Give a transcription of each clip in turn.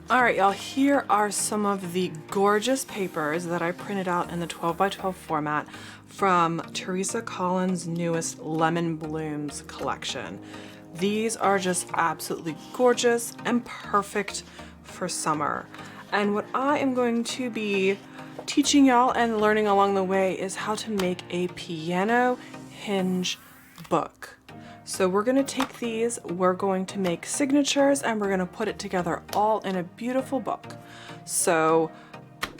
All right, y'all, here are some of the gorgeous papers that I printed out in the 12 by 12 format from Teresa Collins' newest Lemon Blooms collection. These are just absolutely gorgeous and perfect for summer. And what I am going to be teaching y'all and learning along the way is how to make a piano hinge book. So we're gonna take these, we're going to make signatures, and we're gonna put it together all in a beautiful book. So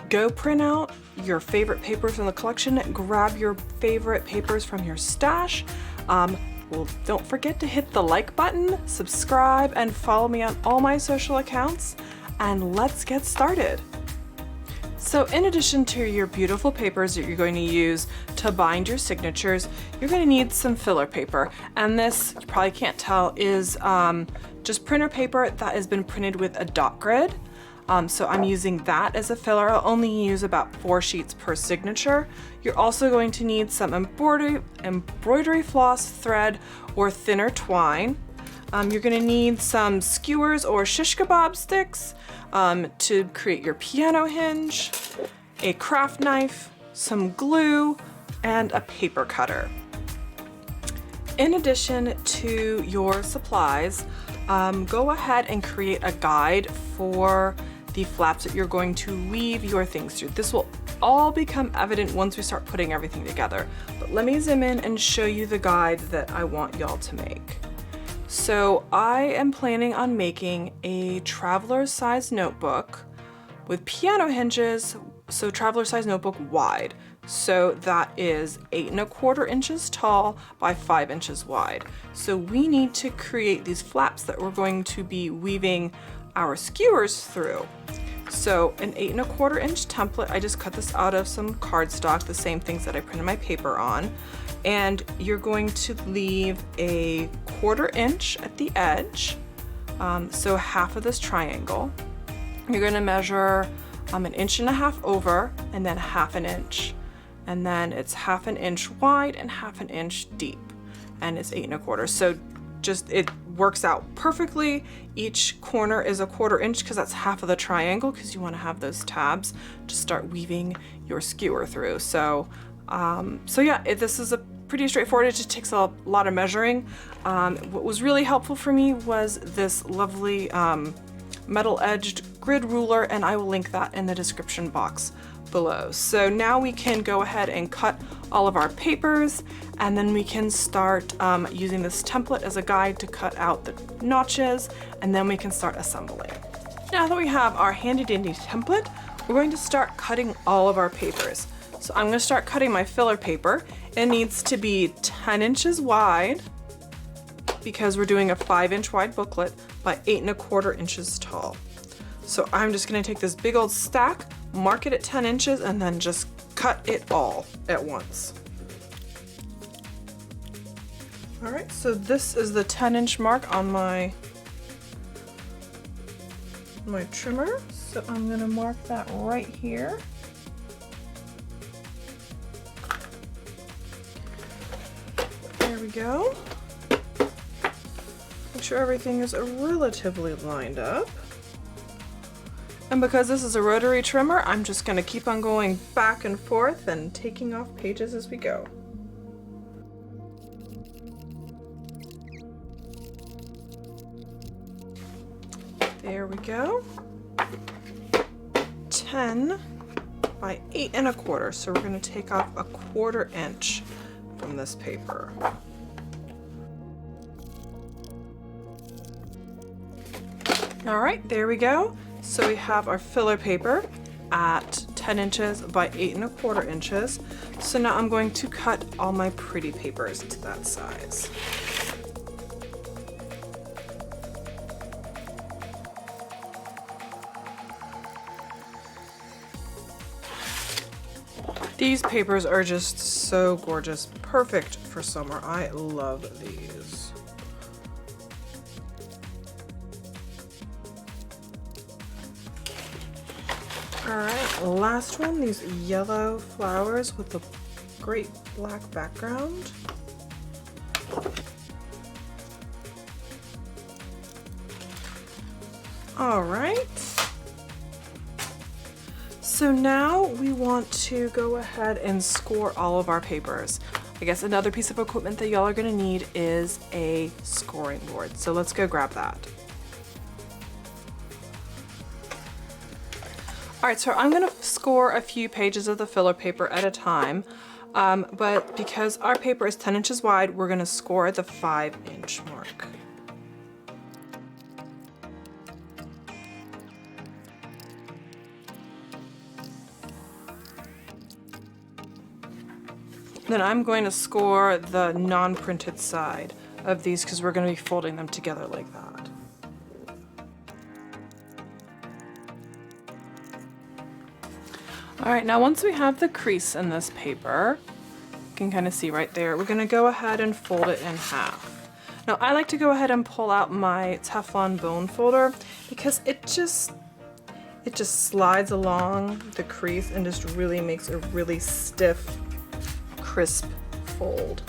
go print out your favorite papers from the collection, grab your favorite papers from your stash. Well, don't forget to hit the like button, subscribe, and follow me on all my social accounts, and let's get started. So in addition to your beautiful papers that you're going to use to bind your signatures, you're going to need some filler paper. And this, you probably can't tell, is just printer paper that has been printed with a dot grid. So I'm using that as a filler. I'll only use about 4 sheets per signature. You're also going to need some embroidery floss, thread, or thinner twine. You're going to need some skewers or shish kebab sticks to create your piano hinge, a craft knife, some glue, and a paper cutter. In addition to your supplies, go ahead and create a guide for the flaps that you're going to weave your things through. This will all become evident once we start putting everything together. But let me zoom in and show you the guide that I want y'all to make. So I am planning on making a traveler size notebook with piano hinges, so traveler size notebook wide. So that is 8 1/4 inches tall by 5 inches wide. So we need to create these flaps that we're going to be weaving our skewers through. So an 8 1/4 inch template, I just cut this out of some cardstock, the same things that I printed my paper on. And you're going to leave a 1/4 inch at the edge, so half of this triangle. You're going to measure 1.5 inches over and then 1/2 inch. And then it's 1/2 inch wide and 1/2 inch deep, and it's 8 1/4. So just, it works out perfectly. Each corner is 1/4 inch because that's half of the triangle, because you want to have those tabs to start weaving your skewer through. So yeah, this is a pretty straightforward. It just takes a lot of measuring. What was really helpful for me was this lovely metal edged grid ruler, and I will link that in the description box below. So now we can go ahead and cut all of our papers, and then we can start using this template as a guide to cut out the notches, and then we can start assembling. Now that we have our handy dandy template, we're going to start cutting all of our papers. So I'm going to start cutting my filler paper. It needs to be 10 inches wide because we're doing a 5 inch wide booklet by 8 1/4 inches tall. So I'm just going to take this big old stack, mark it at 10 inches, and then just cut it all at once. All right, so this is the 10-inch mark on my trimmer. So I'm going to mark that right here. There we go. Make sure everything is relatively lined up. And because this is a rotary trimmer, I'm just going to keep on going back and forth and taking off pages as we go. There we go. 10 by 8 1/4. So we're going to take off 1/4 inch from this paper. All right, there we go. So we have our filler paper at 10 inches by 8 1/4 inches. So now I'm going to cut all my pretty papers to that size. These papers are just so gorgeous, perfect for summer. I love these. All right, last one, these yellow flowers with the great black background. All right, So now we want to go ahead and score all of our papers. I guess another piece of equipment that y'all are gonna need is a scoring board. So let's go grab that. All right, so I'm gonna score a few pages of the filler paper at a time, but because our paper is 10 inches wide, we're gonna score at the 5-inch mark. Then I'm going to score the non-printed side of these because we're going to be folding them together like that. All right, now once we have the crease in this paper, you can kind of see right there, we're going to go ahead and fold it in half. Now I like to go ahead and pull out my Teflon bone folder because it just slides along the crease and just really makes a really stiff, crisp fold.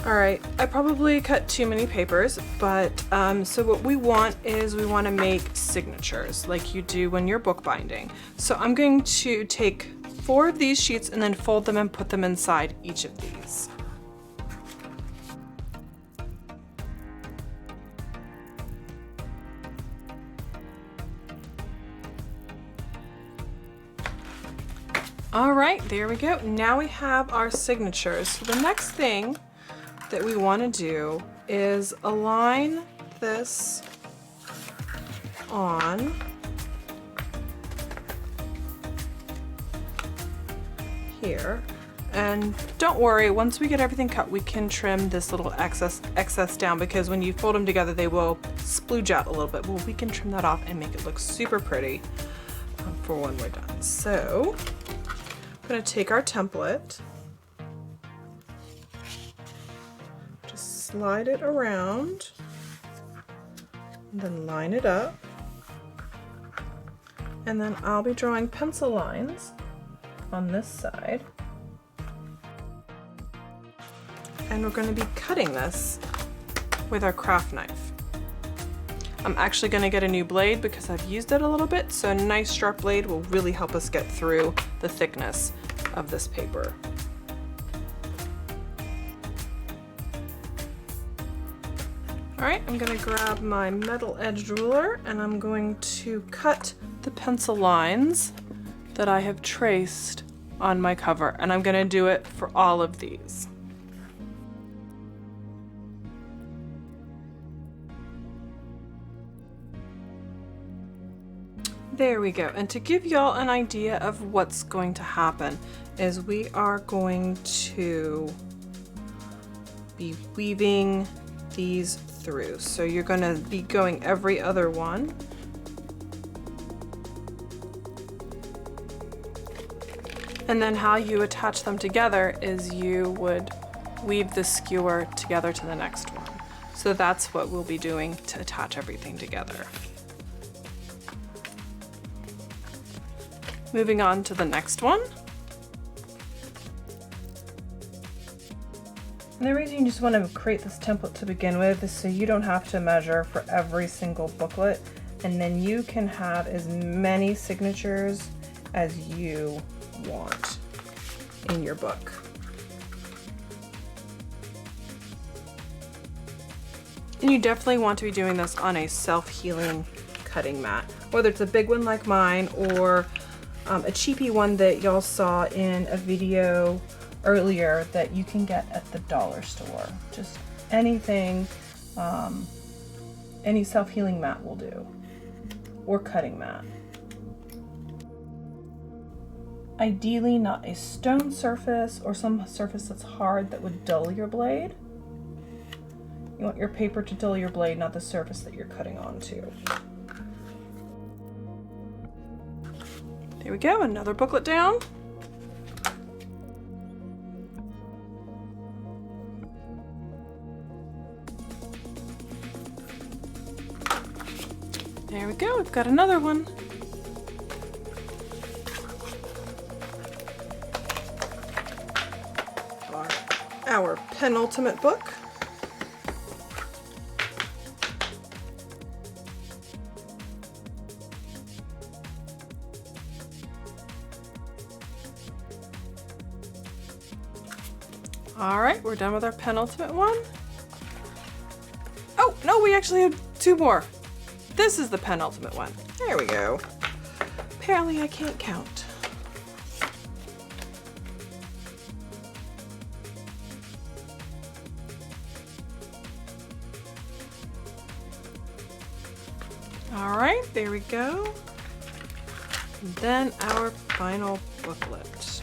All right, I probably cut too many papers, but so what we want is we want to make signatures like you do when you're bookbinding. So I'm going to take 4 of these sheets and then fold them and put them inside each of these. All right, there we go. Now we have our signatures. So the next thing that we want to do is align this on here. And don't worry, once we get everything cut, we can trim this little excess down because when you fold them together, they will splooge out a little bit. Well, we can trim that off and make it look super pretty for when we're done. So I'm going to take our template, just slide it around, and then line it up, and then I'll be drawing pencil lines on this side, and we're going to be cutting this with our craft knife. I'm actually going to get a new blade because I've used it a little bit, so a nice sharp blade will really help us get through the thickness of this paper. All right, I'm going to grab my metal edged ruler and I'm going to cut the pencil lines that I have traced on my cover, and I'm going to do it for all of these. There we go. And to give y'all an idea of what's going to happen is we are going to be weaving these through. So you're going to be going every other one. And then how you attach them together is you would weave the skewer together to the next one. So that's what we'll be doing to attach everything together. Moving on to the next one. And the reason you just want to create this template to begin with is so you don't have to measure for every single booklet, and then you can have as many signatures as you want in your book. And you definitely want to be doing this on a self-healing cutting mat, whether it's a big one like mine or a cheapy one that y'all saw in a video earlier that you can get at the dollar store. Just anything, any self-healing mat will do, or cutting mat. Ideally not a stone surface or some surface that's hard that would dull your blade. You want your paper to dull your blade, not the surface that you're cutting onto. There we go, another booklet down. There we go, we've got another one. Our penultimate book. All right, we're done with our penultimate one. Oh, no, we actually have 2 more. This is the penultimate one. There we go. Apparently I can't count. All right, there we go. And then our final booklet.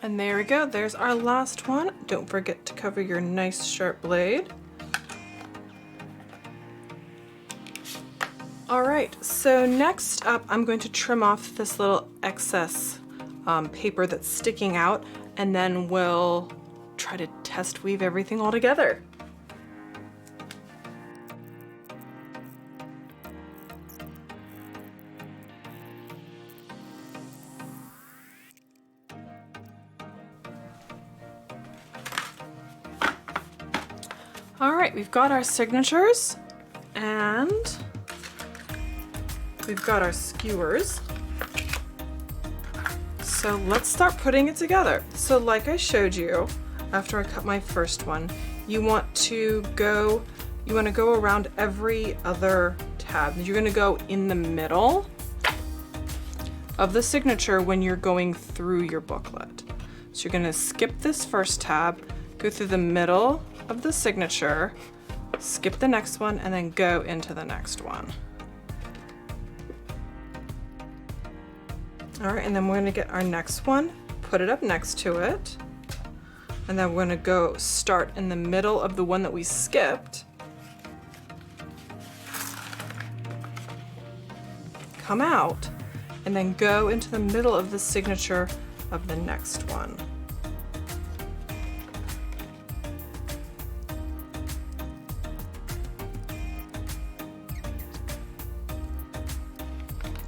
And there we go, there's our last one. Don't forget to cover your nice sharp blade. All right, so next up, I'm going to trim off this little excess paper that's sticking out, and then we'll try to test weave everything all together. All right, we've got our signatures and we've got our skewers. So let's start putting it together. So like I showed you, after I cut my first one, you want to go around every other tab. You're gonna go in the middle of the signature when you're going through your booklet. So you're gonna skip this first tab, go through the middle of the signature, skip the next one, and then go into the next one. All right, and then we're gonna get our next one, put it up next to it, and then we're gonna go start in the middle of the one that we skipped, come out, and then go into the middle of the signature of the next one.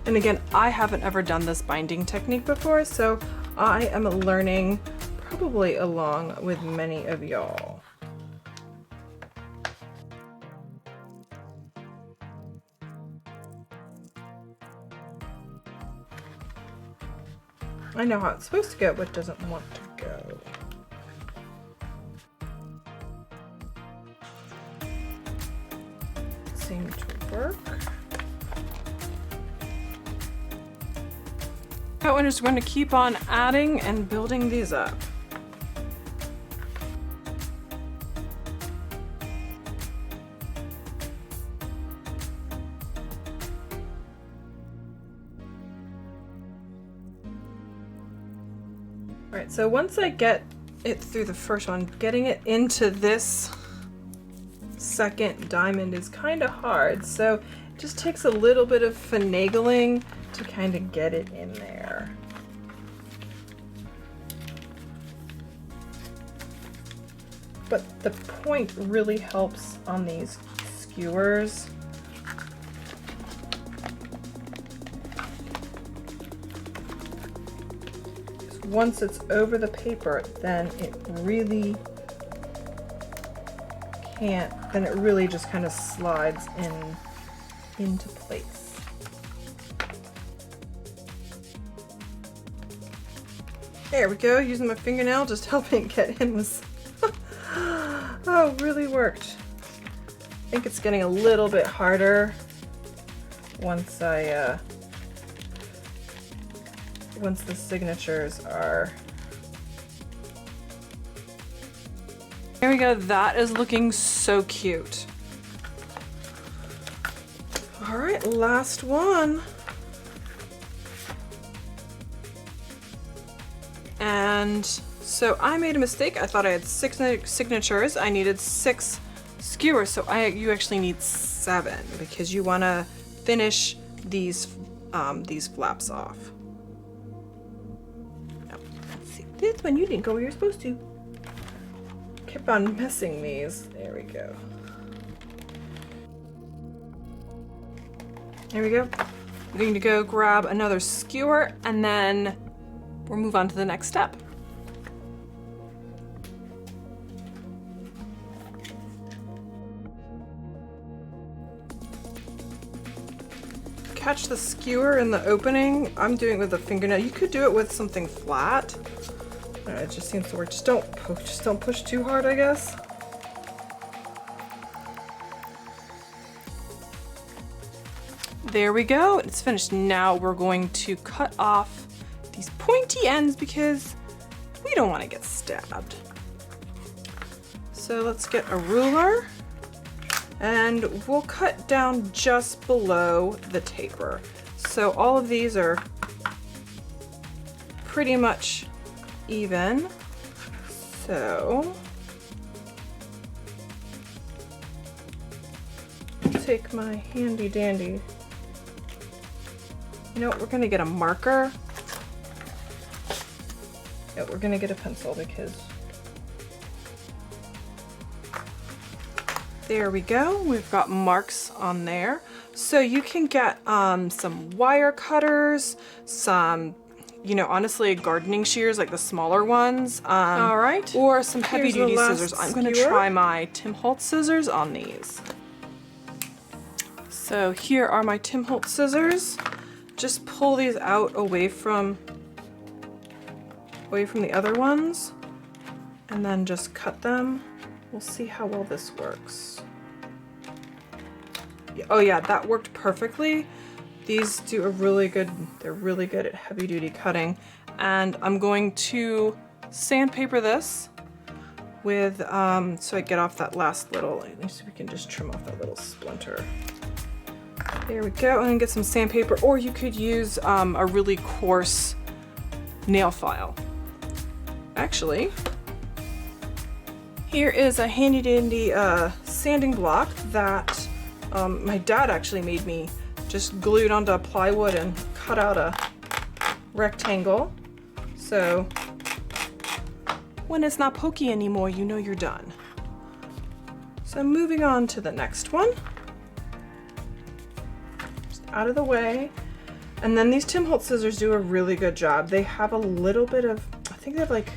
And again, I haven't ever done this binding technique before, so I am learning probably along with many of y'all. I know how it's supposed to go, but doesn't want to go. Seem to work. That one is going to keep on adding and building these up. All right, so once I get it through the first one, getting it into this second diamond is kind of hard. So it just takes a little bit of finagling to kind of get it in there. But the point really helps on these skewers. Once it's over the paper, then it really then it really just kind of slides into place. There we go, using my fingernail, just helping it get in was, oh, really worked. I think it's getting a little bit harder once once the signatures are. There we go, that is looking so cute. All right, last one. And so I made a mistake. I thought I had 6 signatures. I needed 6 skewers, so you actually need 7 because you want to finish these flaps off. Oh, let's see. This one you didn't go where you're supposed to. Kept on missing these. There we go. There we go. I'm going to go grab another skewer and then we'll move on to the next step. catch the skewer in the opening, I'm doing it with a fingernail. You could do it with something flat. It just seems to work. Just don't push too hard, I guess. There we go, it's finished. Now we're going to cut off these pointy ends because we don't want to get stabbed. So let's get a ruler and we'll cut down just below the taper. So all of these are pretty much even. So I'll take my handy dandy. You know what, we're gonna get a marker. Yeah, we're gonna get a pencil because there we go. We've got marks on there. So you can get some wire cutters, some, you know, honestly, gardening shears, like the smaller ones. All right. Or some heavy duty scissors. I'm gonna try my Tim Holtz scissors on these. So here are my Tim Holtz scissors. Just pull these out away from the other ones and then just cut them. We'll see how well this works. Oh yeah, that worked perfectly. These do a really good, they're really good at heavy duty cutting. And I'm going to sandpaper this with, so I get off that last little, let me see if we can just trim off that little splinter. There we go, and then get some sandpaper, or you could use a really coarse nail file. Actually, here is a handy dandy sanding block that my dad actually made me. Just glued onto plywood and cut out a rectangle. So when it's not pokey anymore, you know you're done. So moving on to the next one. Out of the way. And then these Tim Holtz scissors do a really good job. They have a little bit of, I think they have like,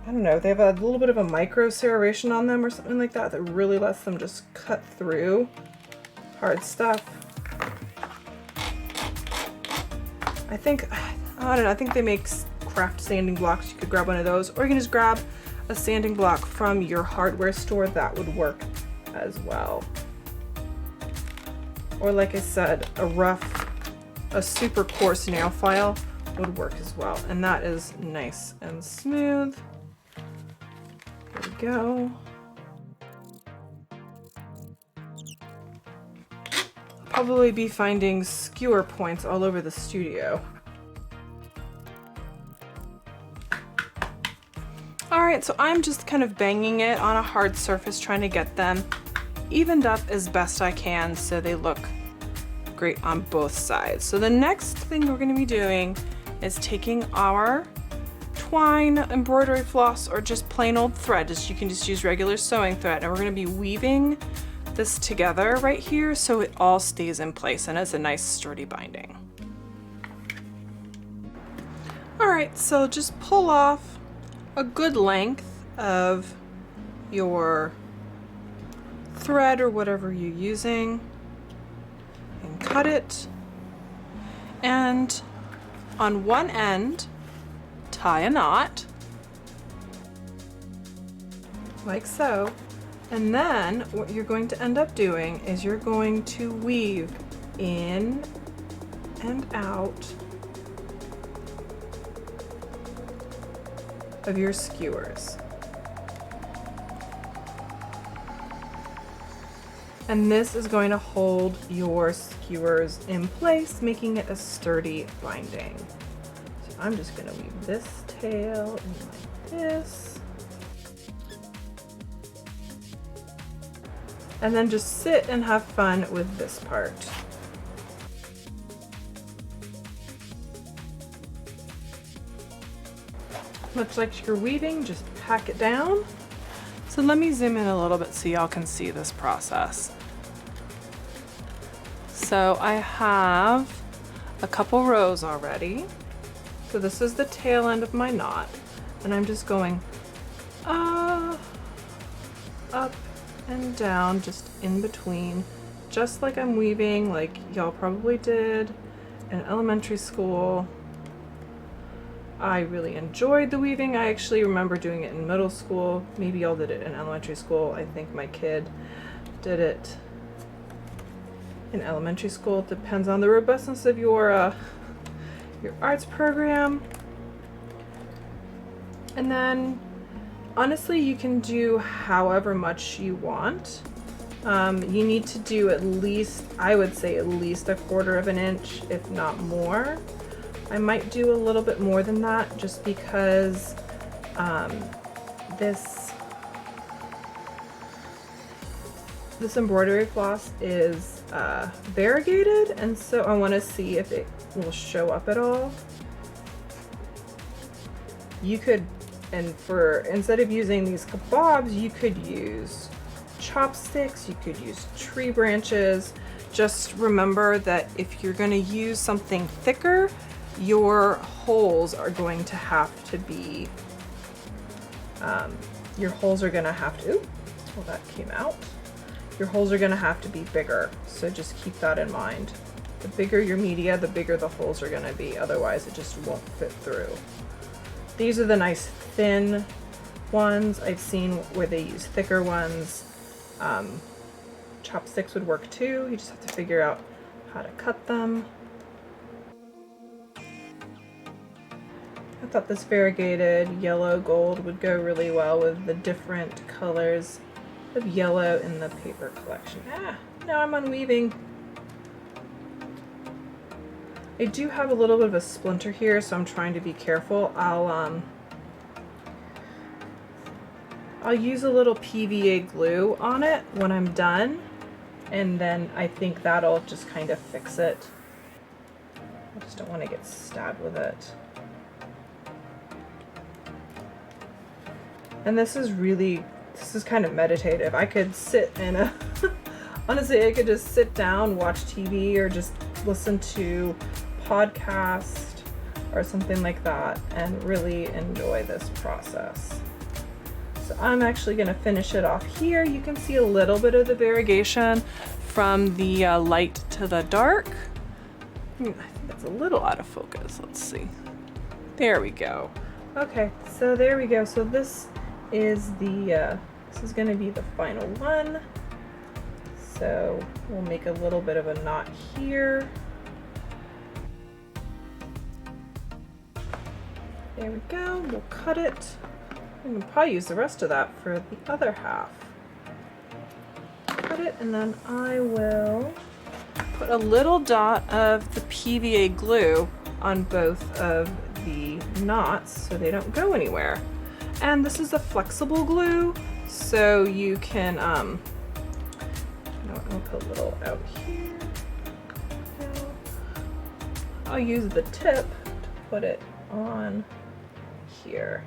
I don't know, they have a little bit of a micro serration on them or something like that that really lets them just cut through hard stuff. I think, I don't know, I think they make craft sanding blocks. You could grab one of those, or you can just grab a sanding block from your hardware store. That would work as well. Or like I said, a super coarse nail file would work as well. And that is nice and smooth. There we go. I'll probably be finding skewer points all over the studio. All right, so I'm just kind of banging it on a hard surface, trying to get them evened up as best I can so they look great on both sides. So the next thing we're going to be doing is taking our twine, embroidery floss, or just plain old thread. You can just use regular sewing thread, and we're going to be weaving this together right here so it all stays in place and it's a nice sturdy binding. All right, so just pull off a good length of your thread or whatever you're using and cut it, and on one end tie a knot like so, and then what you're going to end up doing is you're going to weave in and out of your skewers. And this is going to hold your skewers in place, making it a sturdy binding. So I'm just going to weave this tail in like this. And then just sit and have fun with this part. Much like you're weaving, just pack it down. So let me zoom in a little bit so y'all can see this process. So I have a couple rows already. So this is the tail end of my knot, and I'm just going up and down, just in between just like I'm weaving, like y'all probably did in elementary school. I really enjoyed the weaving. I actually remember doing it in middle school. Maybe y'all did it in elementary school. I think my kid did it in elementary school. It depends on the robustness of your arts program. And then honestly, you can do however much you want. You need to do at least, I would say at least 1/4 of an inch, if not more. I might do a little bit more than that just because this embroidery floss is variegated, and so I want to see if it will show up at all. You could, and for instead of using these kebabs, you could use chopsticks, you could use tree branches. Just remember that if you're going to use something thicker, your holes are going to have to be, your holes are going to have to, well, that came out. Your holes are going to have to be bigger, so just keep that in mind. The bigger your media, the bigger the holes are going to be, otherwise it just won't fit through. These are the nice thin ones. I've seen where they use thicker ones. Chopsticks would work too. You just have to figure out how to cut them. I thought this variegated yellow gold would go really well with the different colors of yellow in the paper collection. Now I'm unweaving. I do have a little bit of a splinter here, so I'm trying to be careful. I'll use a little PVA glue on it when I'm done, and then I think that'll just kind of fix it. I just don't want to get stabbed with it. And this is kind of meditative. I could sit in a, honestly, I could just sit down, watch TV, or just listen to podcast or something like that and really enjoy this process. So I'm actually going to finish it off here. You can see a little bit of the variegation from the light to the dark. I think that's a little out of focus. Let's see. There we go. Okay, so there we go. So this is this is going to be the final one. So we'll make a little bit of a knot here. There we go. We'll cut it. I'm gonna probably use the rest of that for the other half. Cut it, and then I will put a little dot of the PVA glue on both of the knots so they don't go anywhere. And this is a flexible glue, so you can, I'll put a little out here. I'll use the tip to put it on here.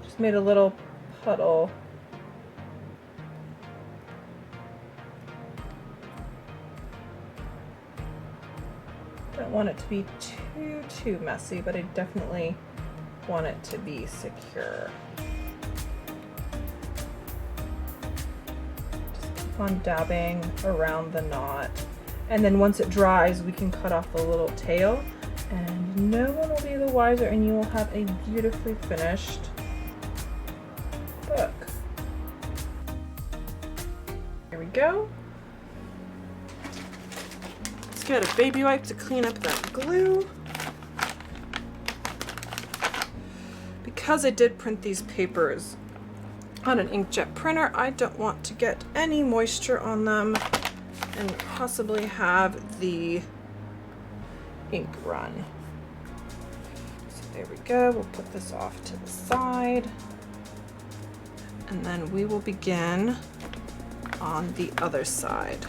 Just made a little puddle. Don't want it to be too messy, but I definitely want it to be secure. Just keep on dabbing around the knot, and then once it dries, we can cut off the little tail, and no one will be the wiser, and you will have a beautifully finished book. Here we go. Let's get a baby wipe to clean up that glue. Because I did print these papers on an inkjet printer, I don't want to get any moisture on them and possibly have the ink run. So there we go. We'll put this off to the side. And then we will begin on the other side,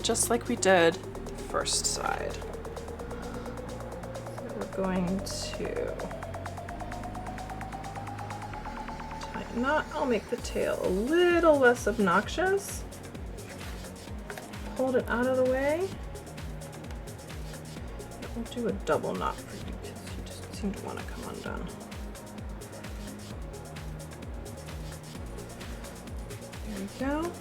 just like we did the first side. So we're going to tighten that. I'll make the tail a little less obnoxious. Hold it out of the way. We'll do a double knot for you because you just seem to want to come undone. There we go.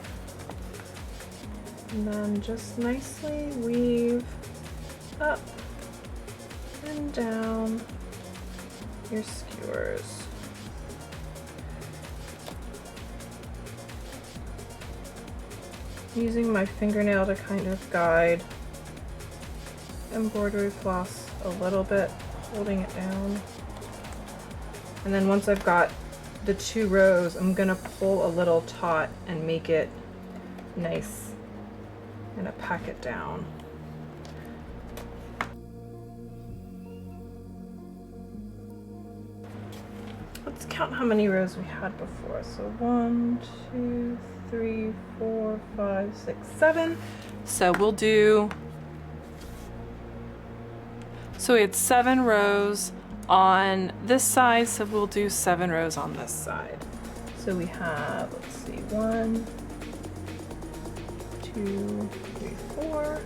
And then just nicely weave up and down your skewers. Using my fingernail to kind of guide embroidery floss a little bit, holding it down. And then once I've got the 2 rows, I'm gonna pull a little taut and make it nice. I'm gonna pack it down. Let's count how many rows we had before. So 1, 2, 3, 4, 5, 6, 7. So we'll do, so we had 7 rows on this side, so we'll do 7 rows on this side. So we have, let's see, 1, 2, 3, 4.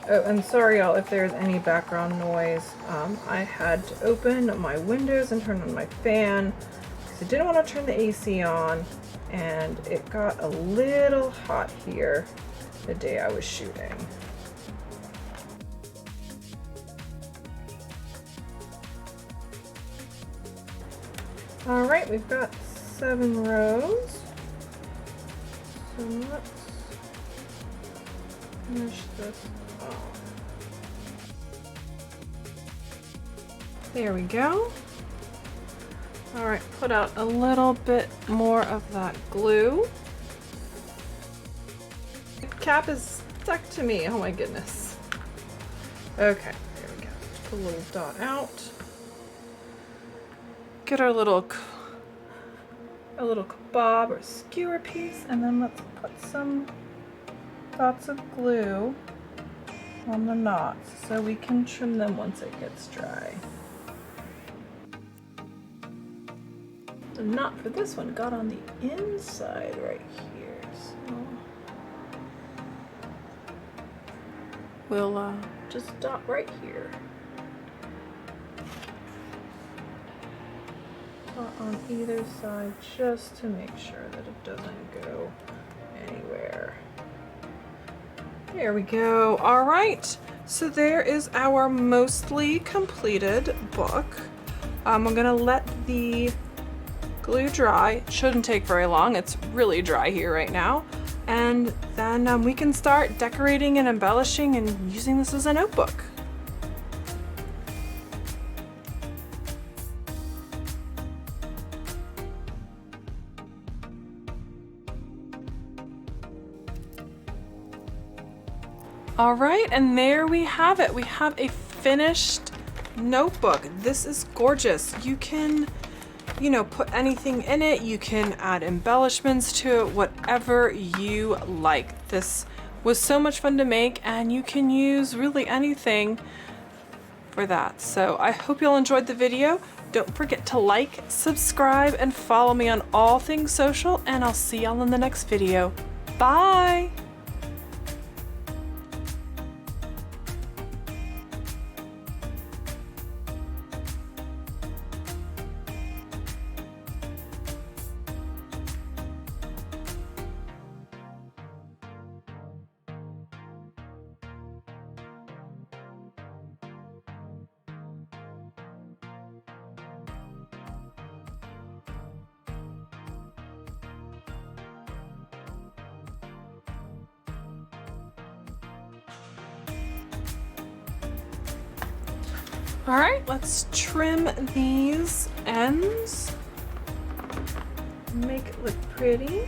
Oh, and sorry y'all if there's any background noise. I had to open my windows and turn on my fan because I didn't want to turn the AC on, and it got a little hot here the day I was shooting. All right, we've got 7 rows. So let's finish this off. There we go. All right, put out a little bit more of that glue. The cap is stuck to me, oh my goodness. Okay, there we go. Put a little dot out. Get our little kebab or skewer piece, and then let's put some dots of glue on the knots so we can trim them once it gets dry. The knot for this one got on the inside right here, so we'll just dot right here. Dot on either side just to make sure that it doesn't go anywhere. There we go. All right, so there is our mostly completed book. I'm gonna let the glue dry. It shouldn't take very long. It's really dry here right now. And then we can start decorating and embellishing and using this as a notebook. All right, and there we have it. We have a finished notebook. This is gorgeous. You can, you know, put anything in it. You can add embellishments to it, whatever you like. This was so much fun to make, and you can use really anything for that. So I hope you all enjoyed the video. Don't forget to like, subscribe, and follow me on all things social, and I'll see y'all in the next video. Bye! All right, let's trim these ends, make it look pretty.